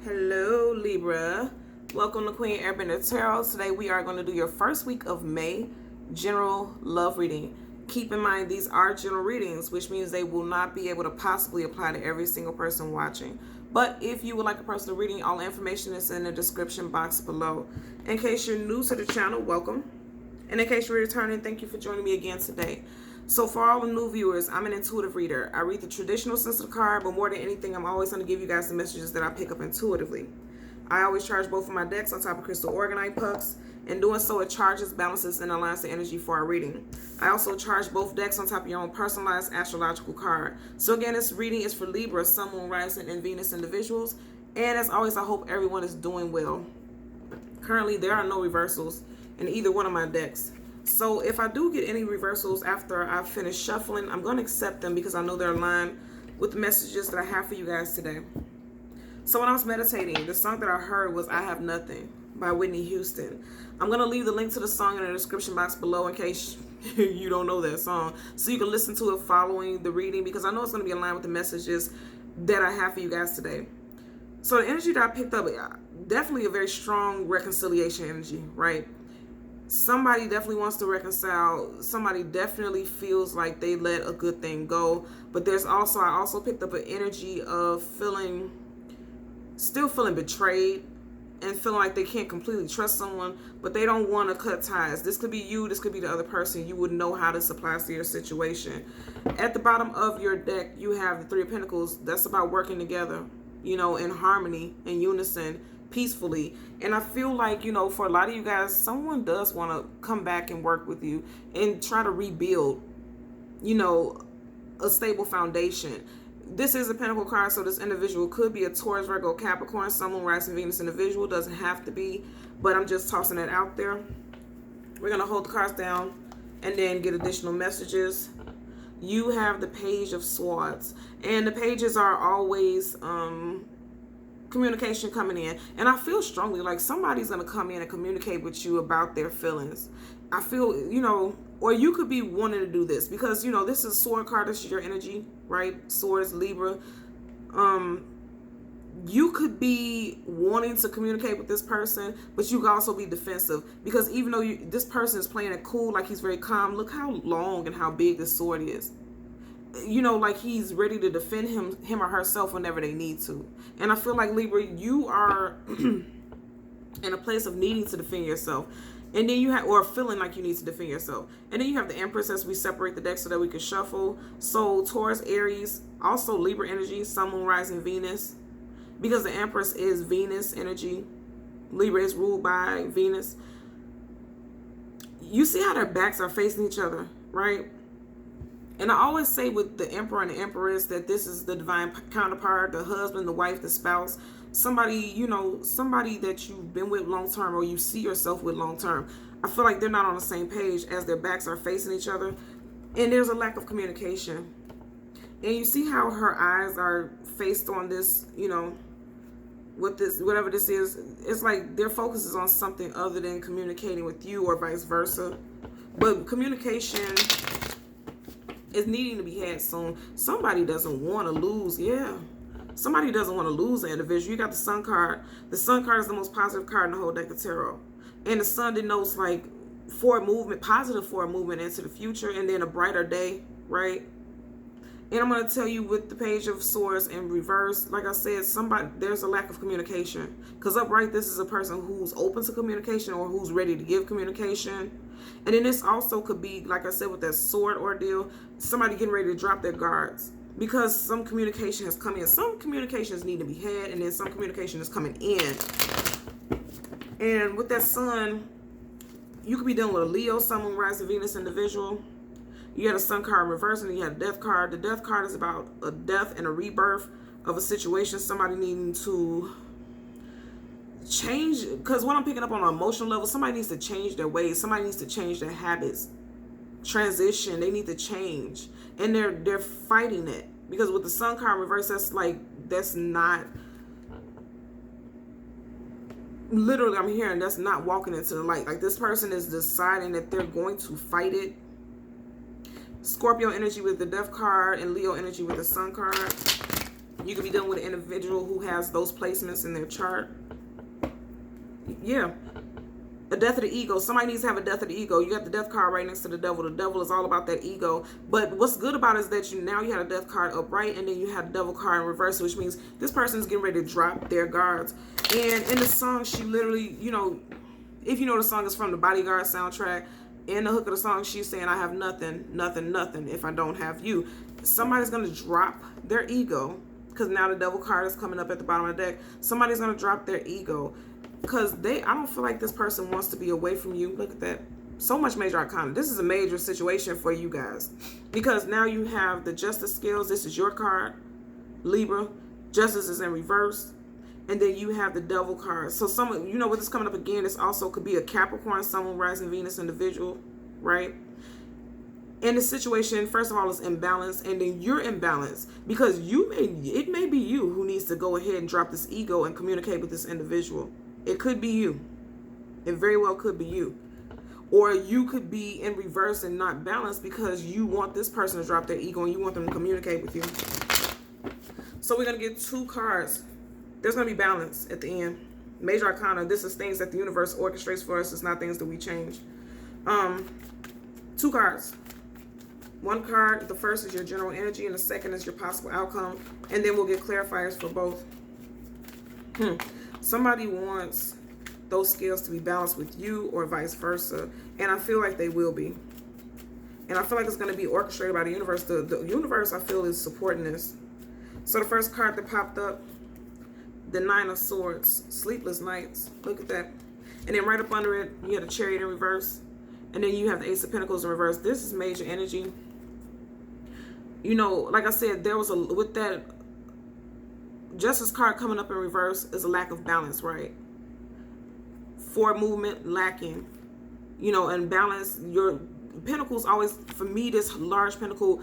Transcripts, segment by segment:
Hello, Libra. Welcome to Queen Airbender Tarot. Today we are going to do your first week of May general love reading. Keep in mind these are general readings, which means they will not be able to possibly apply to every single person watching. But if you would like a personal reading, all information is in the description box below. In case you're new to the channel, welcome. And in case you're returning, thank you for joining me again today. So for all the new viewers, I'm an intuitive reader. I read the traditional sense of the card, but more than anything, I'm always going to give you guys the messages that I pick up intuitively. I always charge both of my decks on top of crystal organite pucks. In doing so, it charges, balances, and aligns the energy for our reading. I also charge both decks on top of your own personalized astrological card. So again, this reading is for Libra, Sun, Moon, Rising, and Venus individuals. And as always, I hope everyone is doing well. Currently, there are no reversals in either one of my decks. So if I do get any reversals after I finish shuffling, I'm going to accept them because I know they're aligned with the messages that I have for you guys today. So when I was meditating, the song that I heard was I Have Nothing by Whitney Houston. I'm going to leave the link to the song in the description box below in case you don't know that song, so you can listen to it following the reading, because I know it's going to be aligned with the messages that I have for you guys today. So the energy that I picked up, definitely a very strong reconciliation energy, right? Somebody definitely wants to reconcile. Somebody definitely feels like they let a good thing go. But there's also, I also picked up an energy of still feeling betrayed and feeling like they can't completely trust someone, but they don't want to cut ties. This could be you, this could be the other person. You would know how this applies to your situation. At the bottom of your deck, you have the Three of Pentacles. That's about working together, you know, in harmony, in unison, peacefully. And I feel like, you know, for a lot of you guys, someone does want to come back and work with you and try to rebuild, you know, a stable foundation. This is a Pentacle card, so this individual could be a Taurus, Virgo, Capricorn, Sun, Moon, Rising, Venus individual. Doesn't have to be, but I'm just tossing it out there. We're going to hold the cards down and then get additional messages. You have the Page of Swords, and the pages are always communication coming in, and I feel strongly like somebody's going to come in and communicate with you about their feelings. I feel, you know, or you could be wanting to do this because, you know, this is Sword card. This is your energy, right? Swords, Libra. You could be wanting to communicate with this person, but you could also be defensive because even though this person is playing it cool, like he's very calm, look how long and how big this sword is. You know, like he's ready to defend him or herself whenever they need to. And I feel like, Libra, you are in a place of needing to defend yourself. And then you have, or feeling like you need to defend yourself. And then you have the Empress as we separate the deck so that we can shuffle. So Taurus, Aries, also Libra energy, Sun, Moon, Rising, Venus. Because the Empress is Venus energy. Libra is ruled by Venus. You see how their backs are facing each other, right? And I always say with the Emperor and the Empress that this is the divine counterpart, the husband, the wife, the spouse, somebody, you know, somebody that you've been with long term or you see yourself with long term. I feel like they're not on the same page as their backs are facing each other, and there's a lack of communication. And you see how her eyes are faced on this, you know, with this, whatever this is. It's like their focus is on something other than communicating with you or vice versa. But communication is needing to be had soon. Somebody doesn't want to lose. Somebody doesn't want to lose an individual. You got the Sun card. The Sun card is the most positive card in the whole deck of tarot. And the Sun denotes like forward movement, positive forward movement into the future, and then a brighter day, right? And I'm going to tell you with the Page of Swords in reverse, like I said, there's a lack of communication. Because upright, this is a person who's open to communication or who's ready to give communication. And then this also could be, like I said, with that sword ordeal, somebody getting ready to drop their guards. Because some communication has come in. Some communications need to be had, and then some communication is coming in. And with that Sun, you could be dealing with a Leo, Sun, Moon, Rising, Venus individual. You had a Sun card in reverse, and you had a Death card. The Death card is about a death and a rebirth of a situation. Somebody needing to change, because what I'm picking up on an emotional level, somebody needs to change their ways. Somebody needs to change their habits. Transition. They need to change. And they're fighting it. Because with the Sun card in reverse, that's not, literally I'm hearing that's not walking into the light. Like this person is deciding that they're going to fight it. Scorpio energy with the Death card and Leo energy with the Sun card. You could be dealing with an individual who has those placements in their chart. Yeah. A death of the ego. Somebody needs to have a death of the ego. You got the death card right next to the devil. The devil is all about that ego. But what's good about it is that you had a death card upright, and then you had the devil card in reverse, which means this person is getting ready to drop their guards. And in the song, she literally, you know, if you know the song is from the Bodyguard soundtrack, in the hook of the song, she's saying, I have nothing, nothing, nothing if I don't have you. Somebody's going to drop their ego, because now the devil card is coming up at the bottom of the deck. Somebody's going to drop their ego. Because I don't feel like this person wants to be away from you. Look at that. So much major arcana. This is a major situation for you guys. Because now you have the Justice scales. This is your card. Libra. Justice is in reverse. And then you have the Devil card. So someone, you know what is coming up again, this also could be a Capricorn, Sun, Rising, Venus individual. Right? And the situation, first of all, is imbalanced. And then you're imbalanced. Because it may be you who needs to go ahead and drop this ego and communicate with this individual. It could be you. It very well could be you. Or you could be in reverse and not balanced because you want this person to drop their ego and you want them to communicate with you. So we're going to get 2 cards. There's going to be balance at the end. Major arcana. This is things that the universe orchestrates for us. It's not things that we change. 2 cards. 1 card. The first is your general energy and the second is your possible outcome. And then we'll get clarifiers for both. Somebody wants those scales to be balanced with you or vice versa. And I feel like they will be. And I feel like it's going to be orchestrated by the universe. The universe, I feel, is supporting this. So the first card that popped up, the 9 of Swords, Sleepless Nights. Look at that. And then right up under it, you have the Chariot in reverse. And then you have the Ace of Pentacles in reverse. This is major energy. You know, like I said, there was with that Justice card coming up in reverse is a lack of balance, right? Forward movement lacking, you know, and balance. Your pentacles always, for me, this large pentacle,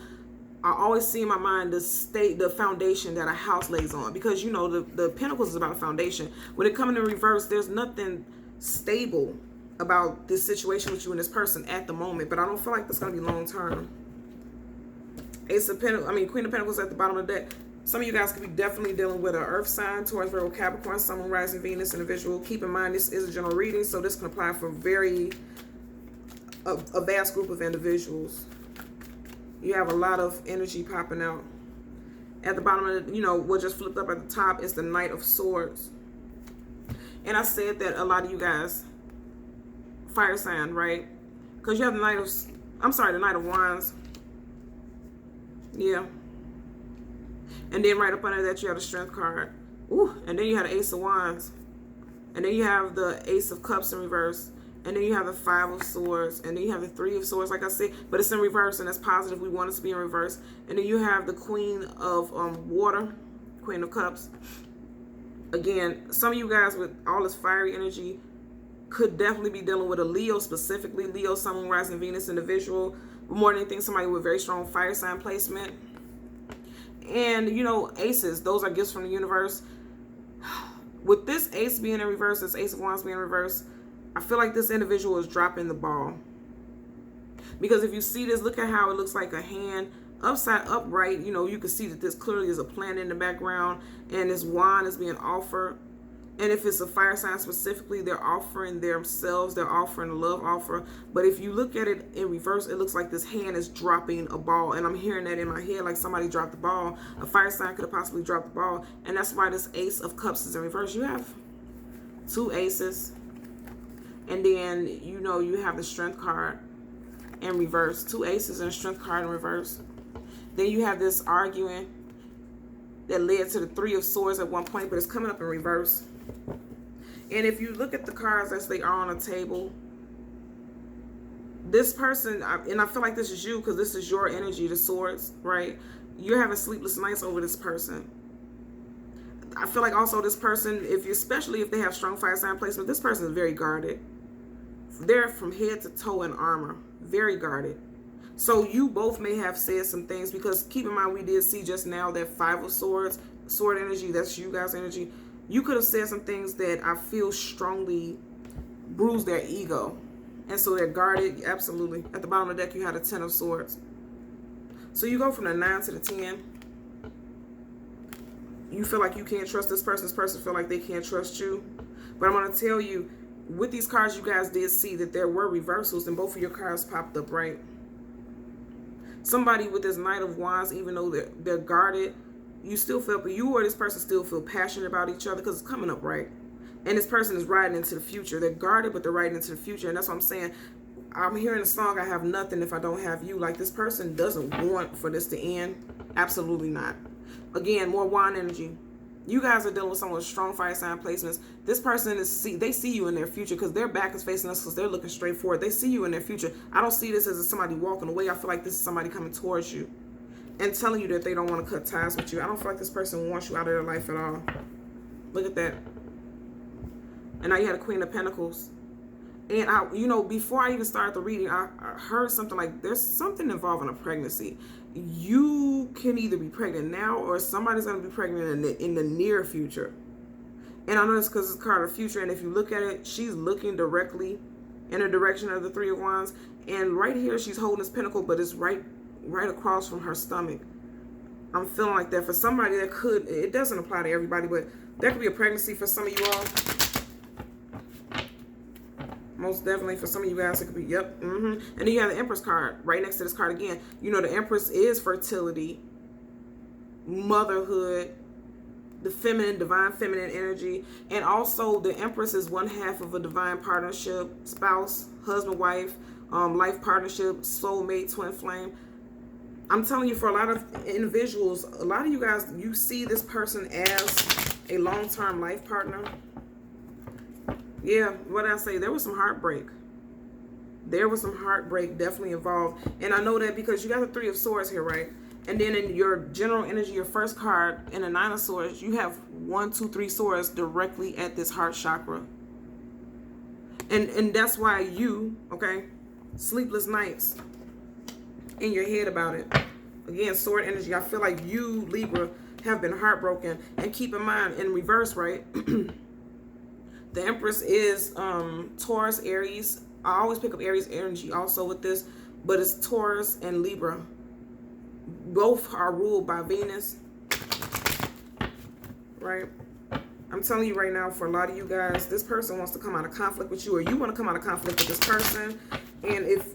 I always see in my mind the foundation that a house lays on, because you know the pentacles is about a foundation. When it comes in reverse, there's nothing stable about this situation with you and this person at the moment, but I don't feel like it's going to be long term. Ace of Pentacles, Queen of Pentacles at the bottom of the deck. Some of you guys could be definitely dealing with an earth sign, Taurus, Virgo, Capricorn, Sun, Rising, Venus individual. Keep in mind, this is a general reading, so this can apply for a vast group of individuals. You have a lot of energy popping out. At the bottom of it, you know, what just flipped up at the top is the Knight of Swords. And I said that a lot of you guys, fire sign, right? Because you have the Knight of Wands. Yeah. And then right up under that, you have the Strength card. Ooh, and then you have the Ace of Wands. And then you have the Ace of Cups in reverse. And then you have the 5 of Swords. And then you have the 3 of Swords, like I said. But it's in reverse, and that's positive. We want it to be in reverse. And then you have the Queen of Water, Queen of Cups. Again, some of you guys with all this fiery energy could definitely be dealing with a Leo specifically. Leo, Sun, Moon, Rising, Venus individual. But more than anything, somebody with very strong fire sign placement. And, you know, aces, those are gifts from the universe. With this ace being in reverse, this Ace of Wands being in reverse, I feel like this individual is dropping the ball. Because if you see this, look at how it looks like a hand upright. You know, you can see that this clearly is a planet in the background. And this wand is being offered. And if it's a fire sign specifically, they're offering themselves. They're offering a love offer. But if you look at it in reverse, it looks like this hand is dropping a ball. And I'm hearing that in my head like somebody dropped the ball. A fire sign could have possibly dropped the ball. And that's why this Ace of Cups is in reverse. You have 2 aces. And then, you know, you have the Strength card in reverse. 2 aces and a Strength card in reverse. Then you have this arguing that led to the 3 of Swords at one point, but it's coming up in reverse. And if you look at the cards as they are on a table, this person, and I feel like this is you because this is your energy, the Swords, right? You're having sleepless nights over this person. I feel like also this person, especially if they have strong fire sign placement, this person is very guarded. They're from head to toe in armor, very guarded. So you both may have said some things, because keep in mind we did see just now that 5 of Swords, sword energy, that's you guys' energy. You could have said some things that I feel strongly bruise their ego. And so they're guarded, absolutely. At the bottom of the deck, you have the 10 of Swords. So you go from the 9 to the 10. you feel like you can't trust this person feel like they can't trust you. But I'm going to tell you, with these cards, you guys did see that there were reversals, and both of your cards popped up, right? Somebody with this Knight of Wands, even though they're guarded, you still feel, you or this person still feel passionate about each other because it's coming up, right? And this person is riding into the future. They're guarded, but they're riding into the future. And that's what I'm saying. I'm hearing a song, I have nothing if I don't have you. Like, this person doesn't want for this to end. Absolutely not. Again, more wand energy. You guys are dealing with someone with strong fire sign placements. This person they see you in their future because their back is facing us because they're looking straight forward. They see you in their future. I don't see this as somebody walking away. I feel like this is somebody coming towards you and telling you that they don't want to cut ties with you. I don't feel like this person wants you out of their life at all. Look at that. And now you had a Queen of Pentacles. And you know, before I even started the reading, I heard something like there's something involving a pregnancy. You can either be pregnant now or somebody's going to be pregnant in the near future. And I know this because it's a card of future. And if you look at it, she's looking directly in the direction of the Three of Wands. And right here, she's holding this pentacle, but it's right across from her stomach. I'm feeling like that for somebody that could, it doesn't apply to everybody, but there could be a pregnancy for some of you all. Most definitely for some of you guys, it could be, yep. And then you have the Empress card right next to this card again. You know, the Empress is fertility, motherhood, the feminine, divine feminine energy. And also the Empress is one half of a divine partnership, spouse, husband, wife, life partnership, soulmate, twin flame. I'm telling you, for a lot of individuals, a lot of you guys, you see this person as a long-term life partner. Yeah, what did I say? There was some heartbreak. There was some heartbreak definitely involved. And I know that because you got the Three of Swords here, right? And then in your general energy, your first card, in the Nine of Swords, you have 1, 2, 3 swords directly at this heart chakra. And that's why you, okay, sleepless nights in your head about it. Again, sword energy. I feel like you, Libra, have been heartbroken. And keep in mind, in reverse, right? The Empress is Taurus, Aries. I always pick up Aries energy also with this, but it's Taurus and Libra. Both are ruled by Venus, right? I'm telling you right now, for a lot of you guys, this person wants to come out of conflict with you, or you want to come out of conflict with this person. And if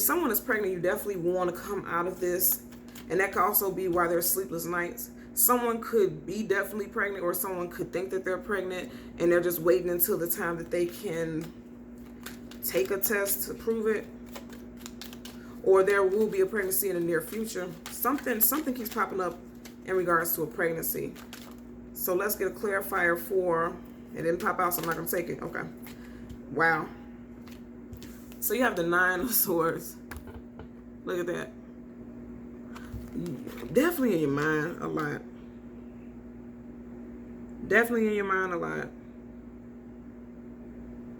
someone is pregnant, you definitely want to come out of this. And that could also be why there's sleepless nights. Someone could be definitely pregnant, or someone could think that they're pregnant and they're just waiting until the time that they can take a test to prove it. Or there will be a pregnancy in the near future. Something keeps popping up in regards to a pregnancy. So let's get a clarifier for, it didn't pop out, so I'm not going to take it. Okay. Wow. So you have the Nine of Swords. Look at that. Definitely in your mind a lot. Definitely in your mind a lot.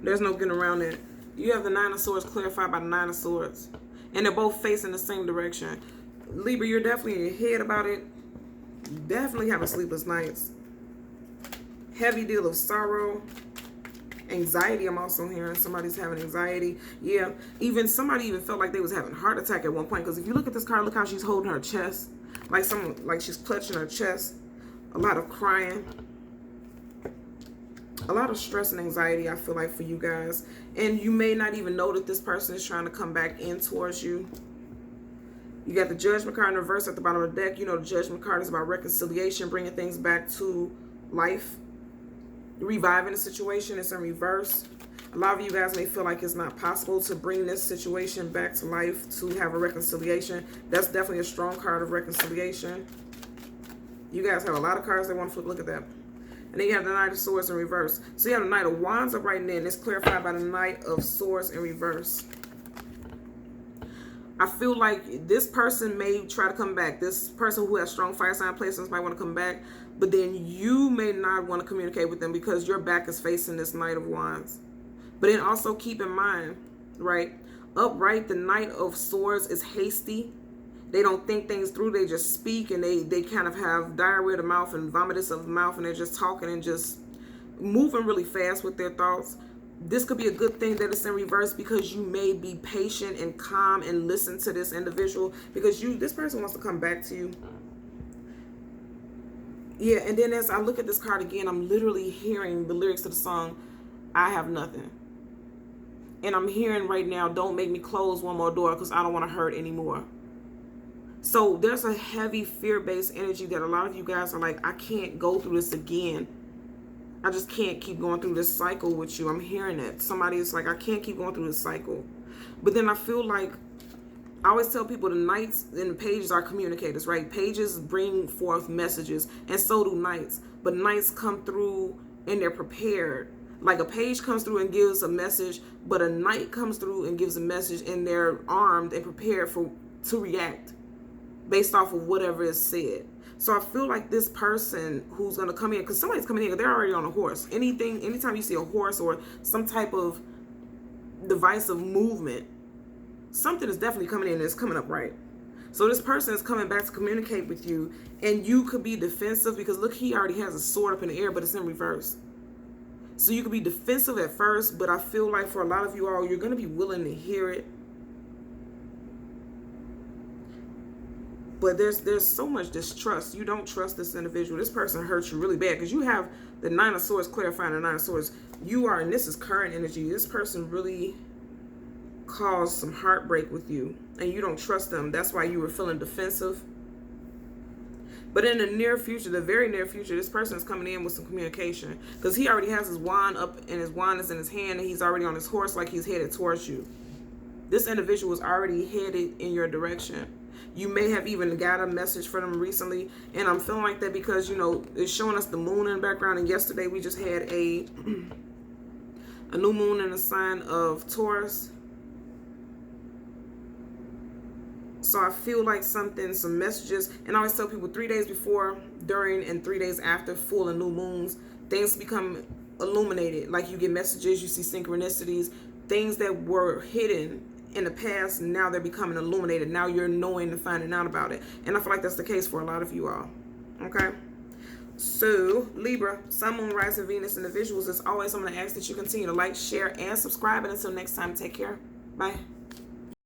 There's no getting around it. You have the Nine of Swords clarified by the Nine of Swords. And they're both facing the same direction. Libra, you're definitely in your head about it. Definitely having sleepless nights. Heavy deal of sorrow. Anxiety, I'm also hearing somebody's having anxiety. Yeah, somebody even felt like they was having a heart attack at one point. Because if you look at this card, look how she's holding her chest. Like she's clutching her chest. A lot of crying. A lot of stress and anxiety, I feel like, for you guys. And you may not even know that this person is trying to come back in towards you. You got the Judgment card in reverse at the bottom of the deck. You know the Judgment card is about reconciliation, bringing things back to life. Reviving the situation. It's in reverse. A lot of you guys may feel like it's not possible to bring this situation back to life, to have a reconciliation. That's definitely a strong card of reconciliation. You guys have a lot of cards that want to flip. Look at that. And then you have the Knight of Swords in reverse. So you have the Knight of Wands up right there, and it's clarified by the Knight of Swords in reverse. I feel like this person may try to come back. This person who has strong fire sign placements might want to come back. But then you may not want to communicate with them because your back is facing this Knight of Wands. But then also keep in mind, right? Upright, the Knight of Swords is hasty. They don't think things through. They just speak, and they kind of have diarrhea of the mouth and vomitus of the mouth, and they're just talking and just moving really fast with their thoughts. This could be a good thing that it's in reverse because you may be patient and calm and listen to this individual because this person wants to come back to you. Yeah, and then as I look at this card again, I'm literally hearing the lyrics to the song, I Have Nothing. And I'm hearing right now, don't make me close one more door because I don't want to hurt anymore. So there's a heavy fear-based energy that a lot of you guys are like, I can't go through this again. I just can't keep going through this cycle with you. I'm hearing it. Somebody is like, I can't keep going through this cycle. But then I feel like, I always tell people the knights and the pages are communicators, right? Pages bring forth messages, and so do knights. But knights come through and they're prepared. Like a page comes through and gives a message, but a knight comes through and gives a message, and they're armed and prepared to react based off of whatever is said. So I feel like this person who's going to come in, because somebody's coming in, they're already on a horse. Anytime you see a horse or some type of device of movement, something is definitely coming in and it's coming up right. So this person is coming back to communicate with you, and you could be defensive because look, he already has a sword up in the air, but it's in reverse. So you could be defensive at first, but I feel like for a lot of you all, you're going to be willing to hear it. But there's so much distrust. You don't trust this individual. This person hurts you really bad because you have the Nine of Swords clarifying the Nine of Swords. You are, and this is current energy, this person really caused some heartbreak with you and you don't trust them. That's why you were feeling defensive. But in the near future, the very near future, this person is coming in with some communication because he already has his wand up and his wand is in his hand and he's already on his horse like he's headed towards you. This individual is already headed in your direction. You may have even got a message from them recently, and I'm feeling like that because, you know, it's showing us the moon in the background, and yesterday we just had a new moon in the sign of Taurus. So I feel like some messages, and I always tell people 3 days before, during, and 3 days after full and new moons, things become illuminated. Like you get messages, you see synchronicities, things that were hidden in the past, now they're becoming illuminated. Now you're knowing and finding out about it. And I feel like that's the case for a lot of you all. Okay? So, Libra, Sun, Moon, Rising, Venus, individuals, as always, I'm going to ask that you continue to like, share, and subscribe. And until next time, take care. Bye.